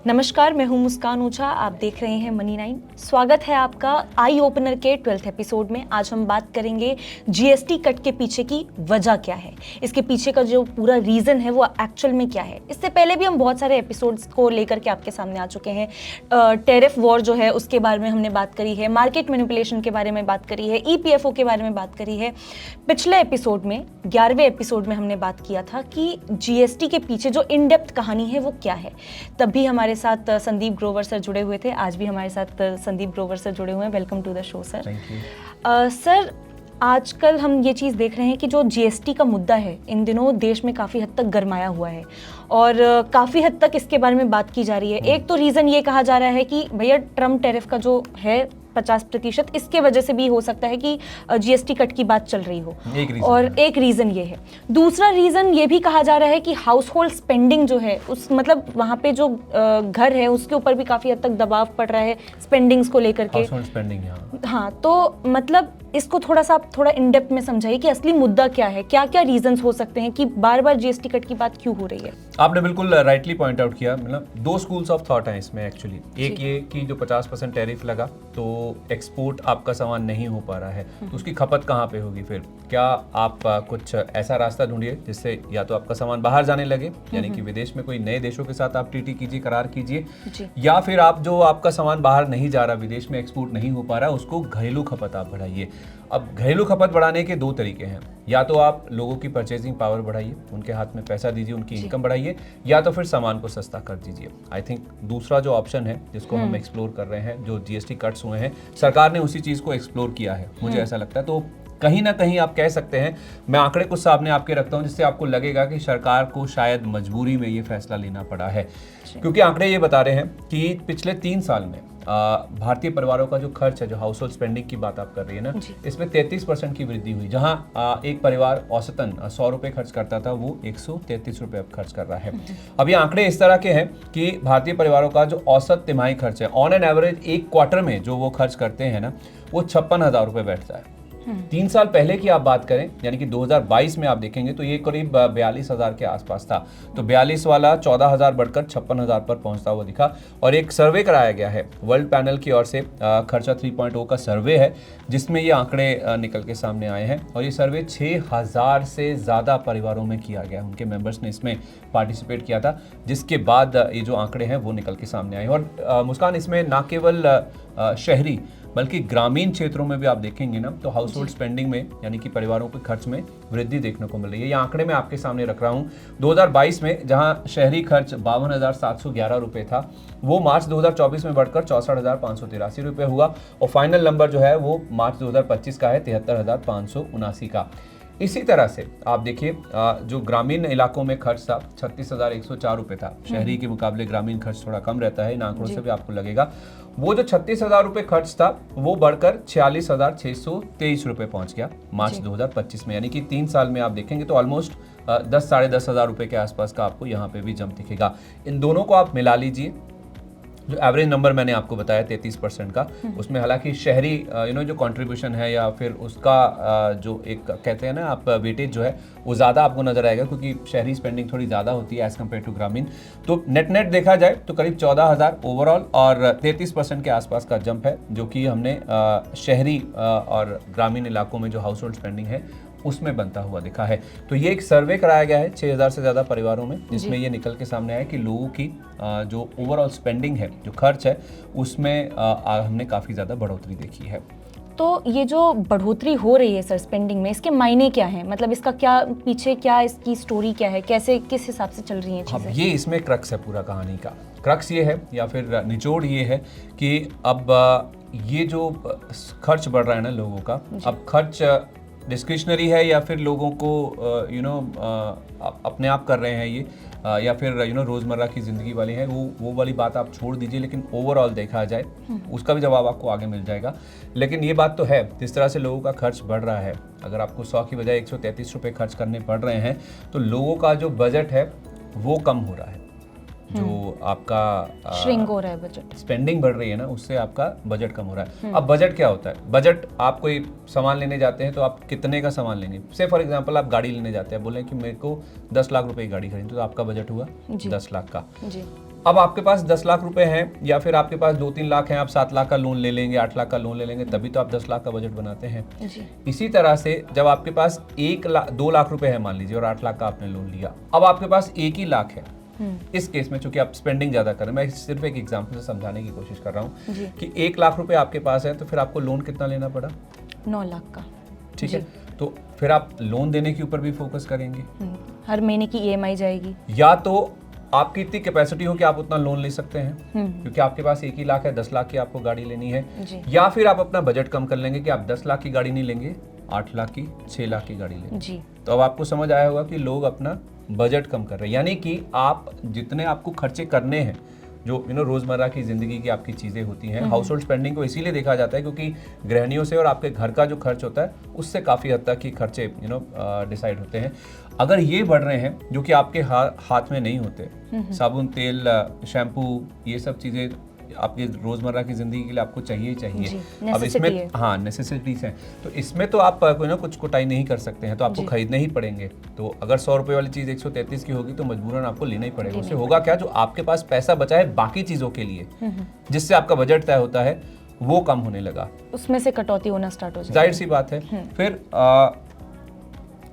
नमस्कार, मैं हूं मुस्कान ओझा। आप देख रहे हैं मनी 9। स्वागत है आपका आई ओपनर के 12th एपिसोड में। आज हम बात करेंगे जीएसटी कट के पीछे की वजह क्या है, इसके पीछे का जो पूरा रीज़न है वो एक्चुअल में क्या है। इससे पहले भी हम बहुत सारे एपिसोड्स को लेकर के आपके सामने आ चुके हैं। टैरिफ वॉर जो है उसके बारे में हमने बात करी है, मार्केट मैनिपुलेशन के बारे में बात करी है, ईपीएफओ के बारे में बात करी है। पिछले एपिसोड में 11वें एपिसोड में हमने बात किया था कि जीएसटी के पीछे जो इन डेप्थ कहानी है वो क्या है। तब भी हमारे साथ संदीप ग्रोवर सर जुड़े हुए थे। आज भी हमारे साथ संदीप ग्रोवर सर जुड़े हुए हैं। Welcome to the show sir. Thank you. Sir, आजकल हम ये चीज़ देख रहे हैं कि जो जीएसटी का मुद्दा है इन दिनों देश में काफ़ी हद तक गरमाया हुआ है और काफ़ी हद तक इसके बारे में बात की जा रही है। एक तो रीज़न ये कहा जा रहा है कि भैया ट्रम्प टैरिफ का जो है 50%, इसके वजह से भी हो सकता है कि जीएसटी कट की बात चल रही हो। एक रीज़न ये है। दूसरा रीज़न ये भी कहा जा रहा है कि हाउस होल्ड स्पेंडिंग जो है उस मतलब वहाँ पे जो घर है उसके ऊपर भी काफ़ी हद तक दबाव पड़ रहा है स्पेंडिंग्स को लेकर के। हाउस होल्ड स्पेंडिंग, हाँ, तो मतलब इसको थोड़ा इन डेप्थ में समझाइए कि असली मुद्दा क्या है, क्या क्या रीजंस हो सकते हैं कि बार बार जीएसटी कट की बात क्यों हो रही है। आपने बिल्कुल राइटली पॉइंट आउट किया। मतलब दो स्कूल्स ऑफ थॉट हैं इसमें एक्चुअली। एक ये कि जो 50% टैरिफ लगा तो एक्सपोर्ट आपका सामान नहीं हो पा रहा है, तो उसकी खपत कहाँ पे होगी फिर। क्या आप कुछ ऐसा रास्ता ढूंढिए जिससे या तो आपका सामान बाहर जाने लगे, यानी कि विदेश में कोई नए देशों के साथ आप टीटी कीजिए, करार कीजिए, या फिर आप जो आपका सामान बाहर नहीं जा रहा, विदेश में एक्सपोर्ट नहीं हो पा रहा, उसको घरेलू खपत आप बढ़ाइए। अब घरेलू खपत बढ़ाने के दो तरीके हैं। या तो आप लोगों की परचेजिंग पावर बढ़ाइए, उनके हाथ में पैसा दीजिए, उनकी इनकम बढ़ाइए, या तो फिर सामान को सस्ता कर दीजिए। आई थिंक दूसरा जो ऑप्शन है जिसको हम एक्सप्लोर कर रहे हैं, जो जीएसटी कट्स हुए हैं, सरकार ने उसी चीज़ को एक्सप्लोर किया है, मुझे ऐसा लगता है। तो कहीं ना कहीं आप कह सकते हैं, मैं आंकड़े कुछ सामने आपके रखता हूं जिससे आपको लगेगा कि सरकार को शायद मजबूरी में ये फैसला लेना पड़ा है, क्योंकि आंकड़े ये बता रहे हैं कि पिछले 3 साल में भारतीय परिवारों का जो खर्च है, जो हाउस होल्ड स्पेंडिंग की बात आप कर रही है ना, इसमें 33% की वृद्धि हुई। जहां एक परिवार औसतन 100 रुपए खर्च करता था, वो 133 रुपए अब खर्च कर रहा है। अब ये आंकड़े इस तरह के हैं कि भारतीय परिवारों का जो औसत तिमाही खर्च है, ऑन एन एवरेज एक क्वार्टर में जो वो खर्च करते हैं ना, वो 56,000 रुपए बैठता है। 3 साल पहले की आप बात करें, यानी कि 2022 में आप देखेंगे तो ये करीब 42,000 के आसपास था। तो 42 वाला 14,000 बढ़कर 56,000 पर पहुंचता हुआ दिखा। और एक सर्वे कराया गया है वर्ल्ड पैनल की ओर से, खर्चा 3.0 का सर्वे है, जिसमें ये आंकड़े निकल के सामने आए हैं। और ये सर्वे 6,000 से ज़्यादा परिवारों में किया गया, उनके मेंबर्स ने इसमें पार्टिसिपेट किया था, जिसके बाद ये जो आंकड़े हैं वो निकल के सामने आए। और मुस्कान, इसमें ना केवल शहरी बल्कि ग्रामीण क्षेत्रों में भी आप देखेंगे ना, तो हाउस होल्ड स्पेंडिंग में, यानी कि परिवारों के खर्च में वृद्धि देखने को मिल रही है। ये आंकड़े मैं आपके सामने रख रहा हूँ। 2022 में जहां शहरी खर्च 52,711 रुपये था, वो मार्च 2024 में बढ़कर 64,583 रुपये हुआ। और फाइनल नंबर जो है वो मार्च 2025 का है 73,579 का। इसी तरह से आप देखिए, जो ग्रामीण इलाकों में खर्च था 36,104 रुपये था। शहरी के मुकाबले ग्रामीण खर्च थोड़ा कम रहता है, इन आंकड़ों से भी आपको लगेगा। वो जो 36,000 रुपये खर्च था वो बढ़कर 46,623 रुपये पहुंच गया मार्च 2025 में। यानी कि 3 साल में आप देखेंगे तो ऑलमोस्ट 10 साढ़े 10,000 रुपये के आसपास का आपको यहाँ पे भी जंप दिखेगा। इन दोनों को आप मिला लीजिए, जो एवरेज नंबर मैंने आपको बताया 33% का, उसमें हालांकि शहरी जो कंट्रीब्यूशन है या फिर उसका जो एक कहते हैं ना आप वेटेज जो है वो ज़्यादा आपको नजर आएगा, क्योंकि शहरी स्पेंडिंग थोड़ी ज़्यादा होती है एज़ कम्पेयर टू ग्रामीण। तो नेट देखा जाए तो करीब 14,000 ओवरऑल और 33% के आसपास का जंप है, जो कि हमने शहरी और ग्रामीण इलाकों में जो हाउस होल्ड स्पेंडिंग है उसमें बनता हुआ दिखा है। तो ये एक सर्वे कराया गया है 6,000 से ज़्यादा परिवारों में, जिसमें ये निकल के सामने आया कि लोगों की जो ओवरऑल स्पेंडिंग है, जो खर्च है, उसमें हमने काफ़ी ज़्यादा बढ़ोतरी देखी है। तो ये जो बढ़ोतरी हो रही है सर स्पेंडिंग में, इसके मायने क्या हैं? मतलब इसका क्या पीछे क्या इसकी स्टोरी क्या है, कैसे किस हिसाब से चल रही है चीज़ें? ये इसमें क्रक्स है पूरा कहानी का। क्रक्स ये है या फिर निचोड़ ये है कि अब ये जो खर्च बढ़ रहा है ना लोगों का, अब खर्च डिस्क्रिशनरी है या फिर लोगों को अपने आप कर रहे हैं ये, या फिर रोज़मर्रा की ज़िंदगी वाले हैं, वो वाली बात आप छोड़ दीजिए। लेकिन ओवरऑल देखा जाए उसका भी जवाब आपको आगे मिल जाएगा। लेकिन ये बात तो है, जिस तरह से लोगों का खर्च बढ़ रहा है, अगर आपको 100 की बजाय 133 रुपये खर्च करने पड़ रहे हैं, तो लोगों का जो बजट है वो कम हो रहा है। जो आपका श्रिंक हो रहा है बजट, स्पेंडिंग बढ़ रही है ना, उससे आपका बजट कम हो रहा है। अब बजट क्या होता है? बजट, आप कोई सामान लेने जाते हैं तो आप कितने का सामान लेंगे? से फॉर एग्जांपल आप गाड़ी लेने जाते हैं, बोले कि मेरे को 10 लाख रुपए की गाड़ी खरीदनी, तो आपका बजट हुआ 10 लाख का। जी। अब आपके पास 10 लाख रुपए हैं या फिर आपके पास 2-3 लाख हैं, आप 7 लाख का लोन ले लेंगे, 8 लाख का लोन ले लेंगे, तभी तो आप 10 लाख का बजट बनाते हैं। जी। इसी तरह से जब आपके पास 2 लाख रुपए है मान लीजिए और 8 लाख का आपने लोन लिया, अब आपके पास 1 ही लाख है। इस केस में चूंकि आप स्पेंडिंग ज्यादा कर रहे हैं, मैं सिर्फ एक एग्जांपल से समझाने की कोशिश कर रहा हूँ कि 1 लाख रुपए आपके पास है, तो फिर आपको लोन कितना लेना पड़ा? 9 लाख का। ठीक है, तो फिर आप लोन देने के ऊपर भी फोकस करेंगे। हर महीने की EMI जाएगी। या तो आपकी इतनी कैपेसिटी हो कि आप उतना लोन ले सकते हैं, क्योंकि आपके पास 1 ही लाख है, 10 लाख की आपको गाड़ी लेनी है। या फिर आप अपना बजट कम कर लेंगे कि आप 10 लाख की गाड़ी नहीं लेंगे, 8 लाख की, 6 लाख की गाड़ी लेंगे। जी। तो अब आपको समझ आया होगा कि लोग अपना बजट कम कर रहे हैं, यानी कि आप जितने आपको खर्चे करने हैं, जो रोजमर्रा की जिंदगी की आपकी चीजें होती हैं, हाउस होल्ड स्पेंडिंग को इसीलिए देखा जाता है क्योंकि गृहिणियों से और आपके घर का जो खर्च होता है उससे काफी हद तक की खर्चे डिसाइड होते हैं। अगर ये बढ़ रहे हैं जो कि आपके हाथ में नहीं होते, साबुन, तेल, शैम्पू, ये सब चीजें आपकी रोजमर्रा की जिंदगी के लिए आपको चाहिए ही चाहिए। अब इसमें हाँ नेसेसिटीज हैं, तो इसमें तो आप कोई ना कुछ कोताही नहीं कर सकते हैं, तो आपको खरीदने ही पड़ेंगे। तो अगर 100 रुपए वाली चीज 133 की होगी तो मजबूरन आपको लेना ही पड़ेगा। उससे होगा क्या, जो आपके पास पैसा बचा है बाकी चीजों के लिए, जिससे आपका बजट तय होता है, वो कम होने लगा, उसमें से कटौती होना स्टार्ट हो जाएगी। जाहिर सी बात है। फिर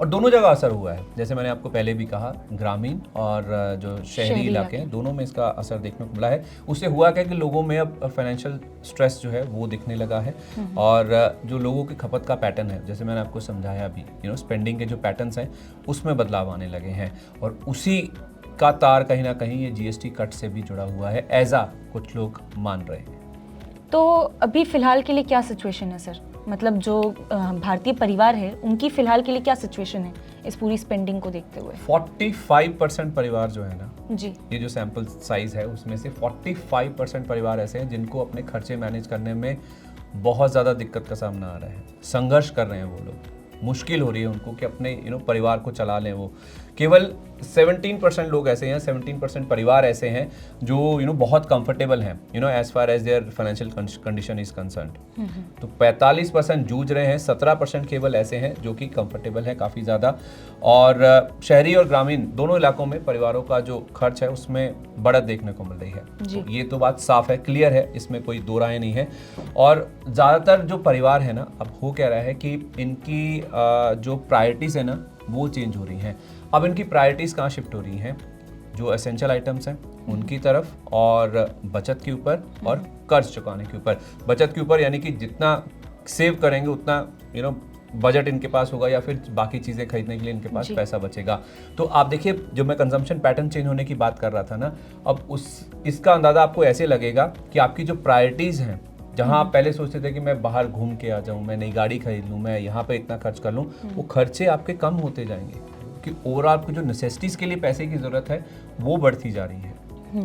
और दोनों जगह असर हुआ है, जैसे मैंने आपको पहले भी कहा, ग्रामीण और जो शहरी इलाके हैं, दोनों में इसका असर देखने को मिला है। उससे हुआ क्या कि लोगों में अब फाइनेंशियल स्ट्रेस जो है वो दिखने लगा है, और जो लोगों की खपत का पैटर्न है, जैसे मैंने आपको समझाया अभी, स्पेंडिंग के जो पैटर्न्स हैं उसमें बदलाव आने लगे हैं, और उसी का तार कहीं ना कहीं ये GST कट से भी जुड़ा हुआ है, ऐसा कुछ लोग मान रहे हैं। तो अभी फिलहाल के लिए क्या सिचुएशन है सर? मतलब जो भारतीय परिवार है उनकी फिलहाल के लिए क्या सिचुएशन है इस पूरी स्पेंडिंग को देखते हुए? 45% परिवार जो है ना जी, ये जो सैंपल साइज है उसमें से 45% परिवार ऐसे हैं जिनको अपने खर्चे मैनेज करने में बहुत ज़्यादा दिक्कत का सामना आ रहा है, संघर्ष कर रहे हैं वो लोग, मुश्किल हो रही है उनको कि अपने परिवार को चला लें। वो केवल 17% लोग ऐसे हैं, 17% परिवार ऐसे हैं जो बहुत कंफर्टेबल हैं as far as their financial condition is concerned. तो 45% जूझ रहे हैं, 17% केवल ऐसे हैं जो कि कंफर्टेबल हैं काफ़ी ज़्यादा। और शहरी और ग्रामीण दोनों इलाकों में परिवारों का जो खर्च है उसमें बढ़त देखने को मिल रही है। तो ये तो बात साफ है, क्लियर है, इसमें कोई दो राय नहीं है। और ज़्यादातर जो परिवार है ना, अब हो क्या रहा है कि इनकी जो प्रायोरिटीज़ है ना वो चेंज हो रही हैं। अब इनकी प्रायोरिटीज़ कहाँ शिफ्ट हो रही हैं? जो एसेंशियल आइटम्स हैं उनकी तरफ, और बचत के ऊपर, और कर्ज चुकाने के ऊपर। बचत के ऊपर यानी कि जितना सेव करेंगे उतना बजट इनके पास होगा, या फिर बाकी चीज़ें खरीदने के लिए इनके पास पैसा बचेगा। तो आप देखिए, जो मैं कंजम्पशन पैटर्न चेंज होने की बात कर रहा था ना, अब इसका अंदाज़ा आपको ऐसे लगेगा कि आपकी जो प्रायोरिटीज़ हैं, जहाँ आप पहले सोचते थे कि मैं बाहर घूम के आ जाऊँ, मैं नई गाड़ी खरीद लूँ, मैं यहाँ पे इतना खर्च कर लूँ, वो खर्चे आपके कम होते जाएंगे, कि ओवरऑल आपको जो नेसेसिटीज़ के लिए पैसे की ज़रूरत है वो बढ़ती जा रही है।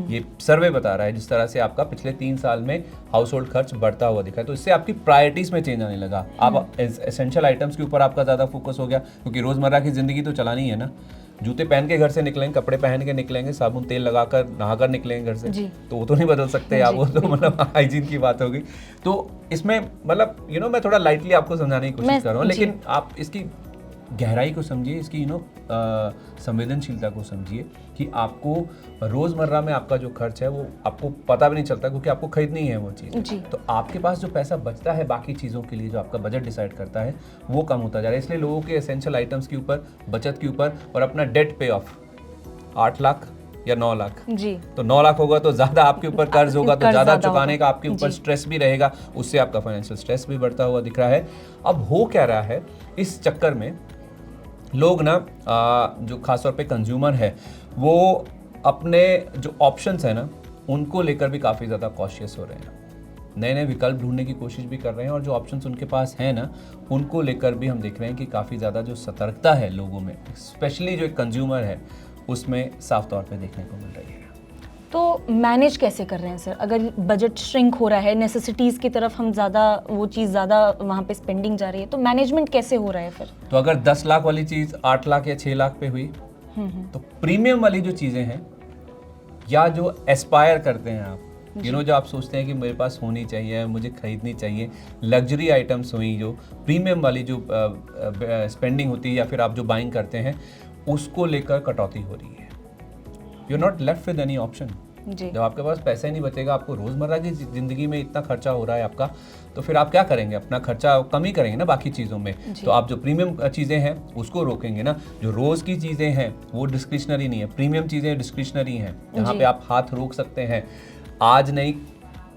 ये सर्वे बता रहा है जिस तरह से आपका पिछले 3 साल में हाउस होल्ड खर्च बढ़ता हुआ दिखा है। तो इससे आपकी प्रायोरिटीज़ में चेंज आने लगा। आप एसेंशियल आइटम्स के ऊपर आपका ज़्यादा फोकस हो गया, क्योंकि रोज़मर्रा की ज़िंदगी तो चलानी है ना। जूते पहन के घर से निकलेंगे, कपड़े पहन के निकलेंगे, साबुन तेल लगाकर नहाकर निकलेंगे घर से, तो वो तो नहीं बदल सकते आप, वो तो मतलब हाइजीन की बात होगी। तो इसमें मतलब मैं थोड़ा लाइटली आपको समझाने की कोशिश कर रहा हूँ, लेकिन आप इसकी गहराई को समझिए, इसकी संवेदनशीलता को समझिए कि आपको रोज़मर्रा में आपका जो खर्च है वो आपको पता भी नहीं चलता, क्योंकि आपको खरीदनी है वो चीज़। तो आपके पास जो पैसा बचता है बाकी चीज़ों के लिए, जो आपका बजट डिसाइड करता है, वो कम होता जा रहा है। इसलिए लोगों के एसेंशियल आइटम्स के ऊपर, बचत के ऊपर, और अपना डेट पे ऑफ 8 लाख या 9 लाख जी, तो 9 लाख होगा तो ज़्यादा आपके ऊपर कर्ज होगा, तो ज़्यादा चुकाने का आपके ऊपर स्ट्रेस भी रहेगा, उससे आपका फाइनेंशियल स्ट्रेस भी बढ़ता हुआ दिख रहा है। अब हो क्या रहा है, इस चक्कर में लोग ना जो खासतौर पे कंज्यूमर है, वो अपने जो ऑप्शंस है ना उनको लेकर भी काफ़ी ज़्यादा कॉशियस हो रहे हैं, नए नए विकल्प ढूंढने की कोशिश भी कर रहे हैं, और जो ऑप्शंस उनके पास हैं ना उनको लेकर भी हम देख रहे हैं कि काफ़ी ज़्यादा जो सतर्कता है लोगों में, स्पेशली जो एक कंज्यूमर है, उसमें साफ तौर पे देखने को मिल रही है। तो मैनेज कैसे कर रहे हैं सर? अगर बजट श्रिंक हो रहा है, नेसेसिटीज़ की तरफ हम ज़्यादा, वो चीज़ ज़्यादा वहाँ पे स्पेंडिंग जा रही है, तो मैनेजमेंट कैसे हो रहा है फिर? तो अगर 10 लाख वाली चीज़ 8 लाख या 6 लाख पे हुई, तो प्रीमियम वाली जो चीज़ें हैं या जो एस्पायर करते हैं आप, जो आप सोचते हैं कि मेरे पास होनी चाहिए, मुझे खरीदनी चाहिए, लग्जरी आइटम्स हुई, जो प्रीमियम वाली जो स्पेंडिंग होती है या फिर आप जो बाइंग करते हैं, उसको लेकर कटौती हो रही है। You are not left with any option. जब आपके पास पैसा ही नहीं बचेगा, आपको रोज़मर्रा की ज़िंदगी में इतना खर्चा हो रहा है आपका, तो फिर आप क्या करेंगे? अपना खर्चा कम ही करेंगे ना बाकी चीज़ों में। तो आप जो प्रीमियम चीज़ें हैं उसको रोकेंगे ना। जो रोज़ की चीज़ें हैं वो डिस्क्रिशनरी नहीं है, प्रीमियम चीज़ें डिस्क्रिशनरी हैं, जहाँ पे आप हाथ रोक सकते हैं, आज नहीं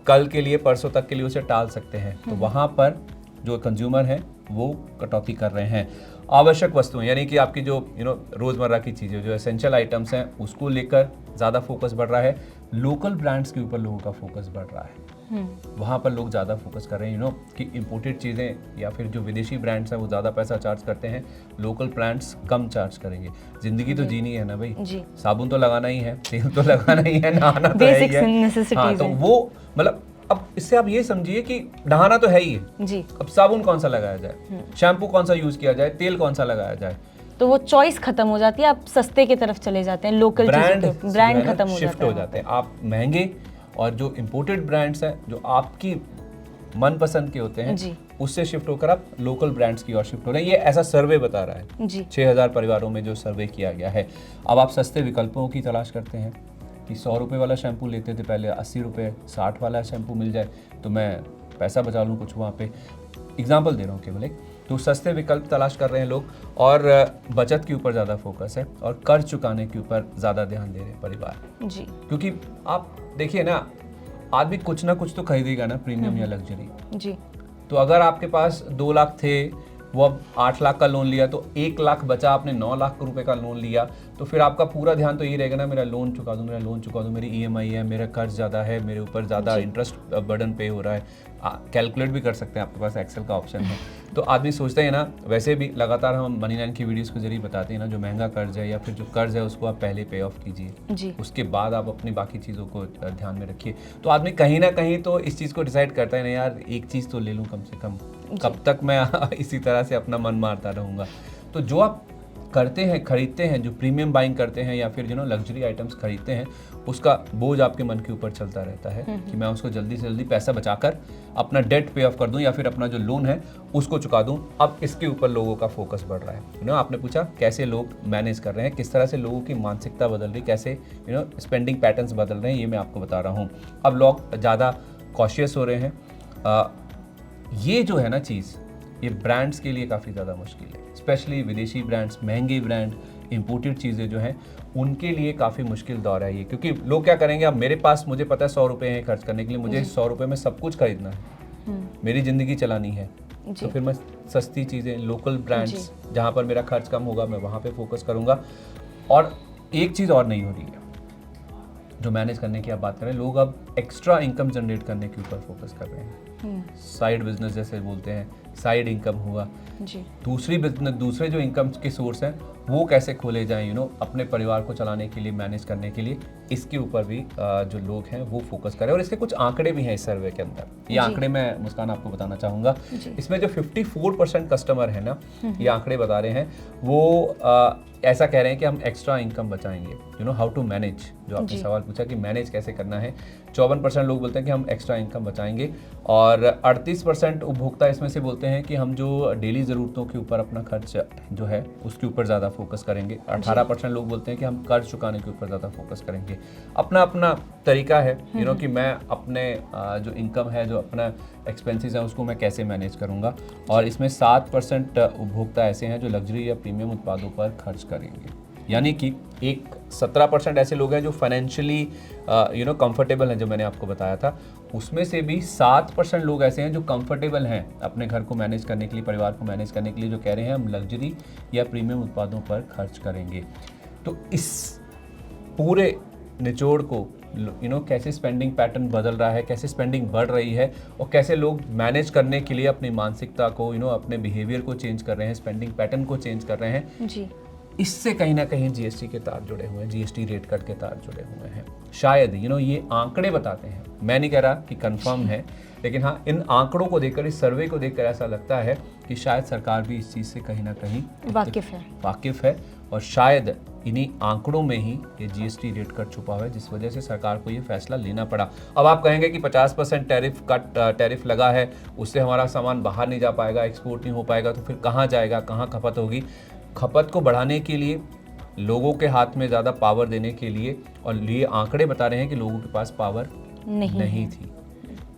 कल के लिए, परसों तक के लिए उसे टाल सकते हैं। तो वहाँ पर जो कंज्यूमर हैं वो कटौती कर रहे हैं। आवश्यक वस्तुएं यानी कि आपकी जो रोज़मर्रा की चीज़ें, जो एसेंशियल आइटम्स हैं, उसको लेकर ज़्यादा फोकस बढ़ रहा है। लोकल ब्रांड्स के ऊपर लोगों का फोकस बढ़ रहा है। वहाँ पर लोग ज़्यादा फोकस कर रहे हैं कि इंपोर्टेड चीज़ें या फिर जो विदेशी ब्रांड्स हैं वो ज़्यादा पैसा चार्ज करते हैं, लोकल ब्रांड्स कम चार्ज करेंगे। ज़िंदगी तो जीनी है ना भाई, साबुन तो लगाना ही है, तेल तो लगाना ही है, नहाना तो है ही है। हाँ, तो वो मतलब अब इससे आप ये समझिए कि नहाना तो है ही है जी। अब साबुन कौन सा लगाया जाए, शैम्पू कौन सा यूज किया जाए, तेल कौन सा लगाया जाए, तो वो चॉइस खत्म हो जाती है, आप सस्ते की तरफ चले जाते हैं, लोकल ब्रांड खत्म शिफ्ट हो जाते हैं। आप महंगे और जो इंपोर्टेड ब्रांड्स हैं जो आपकी मनपसंद के होते हैं उससे शिफ्ट होकर आप लोकल ब्रांड्स की ओर शिफ्ट हो रहे हैं। ये ऐसा सर्वे बता रहा है 6000 परिवारों में जो सर्वे किया गया है। अब आप सस्ते विकल्पों की तलाश करते हैं कि 100 रुपये वाला शैम्पू लेते थे पहले, 80 रुपये, 60 वाला शैम्पू मिल जाए तो मैं पैसा बचा लूँ कुछ वहाँ पे। एग्जाम्पल दे रहा हूँ केवल एक। तो सस्ते विकल्प तलाश कर रहे हैं लोग और बचत के ऊपर ज़्यादा फोकस है और कर्ज चुकाने के ऊपर ज़्यादा ध्यान दे रहे हैं परिवार जी। क्योंकि आप देखिए ना, आदमी कुछ ना कुछ तो खरीदेगा ना, प्रीमियम या लग्जरी जी। तो अगर आपके पास 2 लाख थे, वो अब 8 लाख का लोन लिया, तो 1 लाख बचा, आपने 9 लाख रुपए का लोन लिया, तो फिर आपका पूरा ध्यान तो ये रहेगा ना, मेरा लोन चुका दूं, मेरा लोन चुका दूं, मेरी ईएमआई है, मेरा कर्ज ज़्यादा है, मेरे ऊपर ज़्यादा इंटरेस्ट बर्डन पे हो रहा है। कैलकुलेट भी कर सकते हैं, आपके पास एक्सेल का ऑप्शन है। तो आदमी सोचते हैं ना, वैसे भी लगातार हम मनी9 की वीडियोस के जरिए बताते हैं ना, जो महंगा कर्ज है या फिर जो कर्ज है उसको आप पहले पे ऑफ कीजिए, उसके बाद आप अपनी बाकी चीज़ों को ध्यान में रखिए। तो आदमी कहीं ना कहीं तो इस चीज़ को डिसाइड करता है ना, यार एक चीज़ तो ले लूँ कम से कम, कब तक मैं इसी तरह से अपना मन मारता रहूँगा। तो जो आप करते हैं, खरीदते हैं, जो प्रीमियम बाइंग करते हैं या फिर लग्जरी आइटम्स खरीदते हैं, उसका बोझ आपके मन के ऊपर चलता रहता है कि मैं उसको जल्दी से जल्दी पैसा बचाकर अपना डेट पे ऑफ कर दूं या फिर अपना जो लोन है उसको चुका दूं। अब इसके ऊपर लोगों का फोकस बढ़ रहा है। आपने पूछा कैसे लोग मैनेज कर रहे हैं, किस तरह से लोगों की मानसिकता बदल रही, कैसे स्पेंडिंग पैटर्न्स बदल रहे हैं, ये मैं आपको बता रहा हूँ। अब लोग ज़्यादा कॉशियस हो रहे हैं। ये जो है ना चीज़, ये ब्रांड्स के लिए काफ़ी ज़्यादा मुश्किल है, स्पेशली विदेशी ब्रांड्स, महंगे ब्रांड, इंपोर्टेड चीज़ें जो हैं उनके लिए काफ़ी मुश्किल दौर है ये। क्योंकि लोग क्या करेंगे, अब मेरे पास, मुझे पता है 100 रुपये हैं खर्च करने के लिए, मुझे 100 रुपये में सब कुछ खरीदना है, मेरी ज़िंदगी चलानी है, तो फिर मैं सस्ती चीज़ें, लोकल ब्रांड्स जहाँ पर मेरा खर्च कम होगा, मैं वहाँ पर फोकस करूँगा। और एक चीज़ और नहीं हो रही है जो मैनेज करने की आप बात करें, लोग अब एक्स्ट्रा इनकम जनरेट करने के ऊपर फोकस कर रहे हैं। साइड बिजनेस जैसे बोलते हैं, साइड इनकम हुआ जी। दूसरे जो इनकम के सोर्स हैं वो कैसे खोले जाएं, अपने परिवार को चलाने के लिए, मैनेज करने के लिए, इसके ऊपर भी जो लोग हैं वो फोकस करें। और इसके कुछ आंकड़े भी हैं इस सर्वे के अंदर। ये आंकड़े मैं मुस्कान आपको बताना चाहूँगा। इसमें जो 54% कस्टमर है ना, ये आंकड़े बता रहे हैं, वो ऐसा कह रहे हैं कि हम एक्स्ट्रा इनकम बचाएंगे। हाउ टू मैनेज, जो आपने सवाल पूछा कि मैनेज कैसे करना है, 54% लोग बोलते हैं कि हम एक्स्ट्रा इनकम बचाएंगे। और 38% उपभोक्ता इसमें से बोलते हैं कि हम जो डेली ज़रूरतों के ऊपर अपना खर्च जो है उसके ऊपर ज़्यादा फोकस करेंगे। 18% लोग बोलते हैं कि हम कर्ज चुकाने के ऊपर ज़्यादा फोकस करेंगे। अपना अपना तरीका है कि मैं अपने जो इनकम है, जो अपना एक्सपेंसेस है, उसको मैं कैसे मैनेज करूँगा। और इसमें 7% उपभोक्ता ऐसे हैं जो लग्जरी या प्रीमियम उत्पादों पर खर्च करेंगे। यानी कि 17% ऐसे लोग हैं जो फाइनेंशियली कंफर्टेबल हैं, जो मैंने आपको बताया था। उसमें से भी 7% लोग ऐसे हैं जो कंफर्टेबल हैं अपने घर को मैनेज करने के लिए, परिवार को मैनेज करने के लिए, जो कह रहे हैं हम लग्जरी या प्रीमियम उत्पादों पर खर्च करेंगे। तो इस पूरे निचोड़ को कैसे स्पेंडिंग पैटर्न बदल रहा है, कैसे स्पेंडिंग बढ़ रही है और कैसे लोग मैनेज करने के लिए अपनी मानसिकता को, अपने बिहेवियर को चेंज कर रहे हैं, स्पेंडिंग पैटर्न को चेंज कर रहे हैं जी। इससे कहीं ना कहीं जीएसटी के तार जुड़े हुए हैं, जीएसटी रेट कट के तार जुड़े हुए हैं। शायद ये आंकड़े बताते हैं, मैं नहीं कह रहा कि कंफर्म है, लेकिन हाँ, इन आंकड़ों को देखकर, इस सर्वे को देखकर ऐसा लगता है कि शायद सरकार भी इस चीज़ से कहीं ना कहीं वाकिफ है और शायद इन्हीं आंकड़ों में ही ये जीएसटी रेट कट छुपा हुआ है, जिस वजह से सरकार को ये फैसला लेना पड़ा। अब आप कहेंगे कि 50% टैरिफ लगा है, उससे हमारा सामान बाहर नहीं जा पाएगा, एक्सपोर्ट नहीं हो पाएगा, तो फिर कहाँ जाएगा, कहाँ खपत होगी? खपत को बढ़ाने के लिए, लोगों के हाथ में ज़्यादा पावर देने के लिए, और ये आंकड़े बता रहे हैं कि लोगों के पास पावर नहीं थी।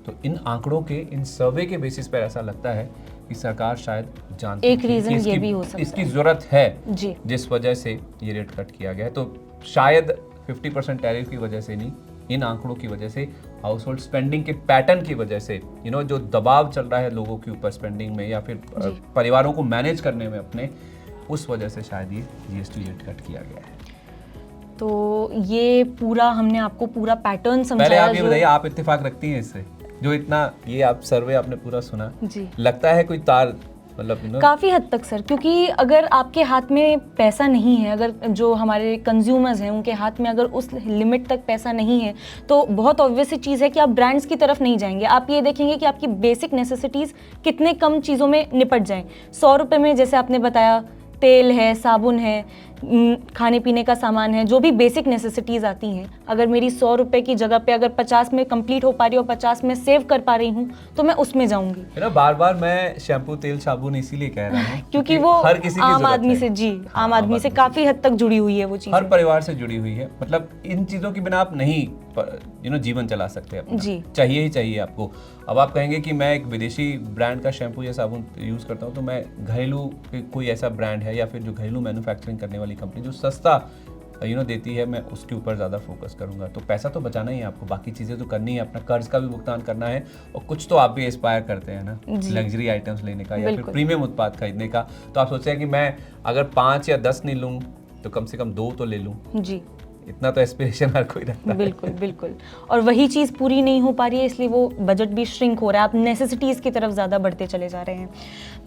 तो इन आंकड़ों के, इन सर्वे के बेसिस पर ऐसा लगता है कि सरकार शायद जानती एक थी रीजन कि ये भी हो सकता इसकी है। जरूरत है जी। जिस वजह से ये रेट कट किया गया है। तो शायद 50% टैरिफ की वजह से नहीं, इन आंकड़ों की वजह से, हाउस होल्ड स्पेंडिंग के पैटर्न की वजह से, जो दबाव चल रहा है लोगों के ऊपर स्पेंडिंग में या फिर परिवारों को मैनेज करने में अपने, उस वजह से शायद ये जीएसटी रेट कट किया गया है। तो ये पूरा हमने आपको पूरा पैटर्न समझाया। पहले आप ये बताइए, आप इत्तेफाक रखती हैं इससे? जो इतना ये आप सर्वे आपने पूरा सुना, जी, लगता है कोई तार, मतलब काफ़ी हद तक सर, क्योंकि अगर आपके हाथ में पैसा नहीं है, अगर जो हमारे कंज्यूमर्स हैं उनके हाथ में अगर उस लिमिट तक पैसा नहीं है, तो बहुत ऑब्वियस चीज़ है कि आप ब्रांड्स की तरफ नहीं जाएंगे। आप ये देखेंगे कि आपकी बेसिक नेसेसिटीज़ कितने कम चीज़ों में निपट जाएं। 100 रुपये में, जैसे आपने बताया, तेल है, साबुन है, खाने पीने का सामान है, जो भी बेसिक नेसेसिटीज़ आती हैं, अगर मेरी 100 रुपये की जगह पे अगर 50 में कंप्लीट हो पा रही है और 50 में सेव कर पा रही हूँ, तो मैं उसमें जाऊँगी। है ना, बार बार मैं शैम्पू, तेल, साबुन इसीलिए कह रहा हूँ क्योंकि वो हर किसी की आम जरूरत आदमी है। से, जी, हाँ, आम आदमी से काफ़ी हद तक जुड़ी हुई है वो चीज़। हर परिवार से जुड़ी हुई है। मतलब इन चीज़ों के बिना आप नहीं जीवन चला सकते अपना। जी। चाहिए ही चाहिए आपको। अब आप कहेंगे कि मैं एक विदेशी ब्रांड का शैम्पू या साबुन यूज़ करता हूँ, तो मैं घरेलू कोई ऐसा ब्रांड है या फिर जो घरेलू मैन्युफैक्चरिंग करने वाली कंपनी जो सस्ता देती है, मैं उसके ऊपर ज़्यादा फोकस करूंगा। तो पैसा तो बचाना ही है आपको, बाकी चीज़ें तो करनी है, अपना कर्ज का भी भुगतान करना है, और कुछ तो आप भी एस्पायर करते हैं ना, लग्जरी आइटम्स लेने का या फिर प्रीमियम उत्पाद खरीदने का। तो आप सोचते हैं कि मैं अगर 5 या 10 नहीं लूँ तो कम से कम 2 तो ले लूँ। जी, इतना तो एस्पिरेशन हर कोई रखता है। बिल्कुल बिल्कुल। और वही चीज़ पूरी नहीं हो पा रही है, इसलिए वो बजट भी श्रिंक हो रहा है, आप नेसेसिटीज़ की तरफ ज़्यादा बढ़ते चले जा रहे हैं।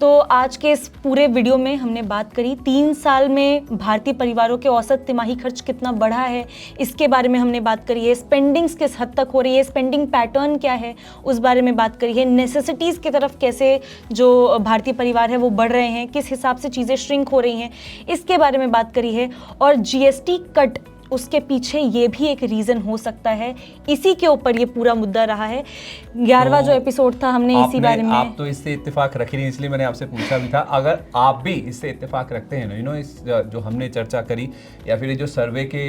तो आज के इस पूरे वीडियो में हमने बात करी 3 साल में भारतीय परिवारों के औसत तिमाही खर्च कितना बढ़ा है, इसके बारे में हमने बात करी है। स्पेंडिंग्स किस हद तक हो रही है, स्पेंडिंग पैटर्न क्या है, उस बारे में बात करी है। नेसेसिटीज़ की तरफ कैसे जो भारतीय परिवार है वो बढ़ रहे हैं, किस हिसाब से चीज़ें श्रिंक हो रही हैं, इसके बारे में बात करी है। और जीएसटी कट, उसके पीछे ये भी एक रीज़न हो सकता है, इसी के ऊपर ये पूरा मुद्दा रहा है। 11वां जो एपिसोड था, हमने इसी बारे में। आप तो इससे इत्तेफाक रख ही नहीं, इसलिए मैंने आपसे पूछा भी था। अगर आप भी इससे इत्तेफाक रखते हैं ना, इस जो हमने चर्चा करी या फिर ये जो सर्वे के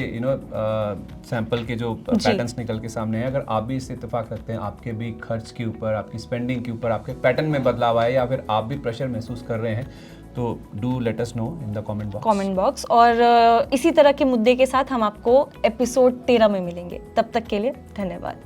सैंपल के जो पैटर्न्स निकल के सामने हैं, अगर आप भी इससे इत्तेफाक रखते हैं, आपके भी खर्च के ऊपर, आपकी स्पेंडिंग के ऊपर, आपके पैटर्न में बदलाव आए या फिर आप भी प्रेशर महसूस कर रहे हैं, तो do let us know in the comment box. और इसी तरह के मुद्दे के साथ हम आपको एपिसोड 13 में मिलेंगे। तब तक के लिए धन्यवाद।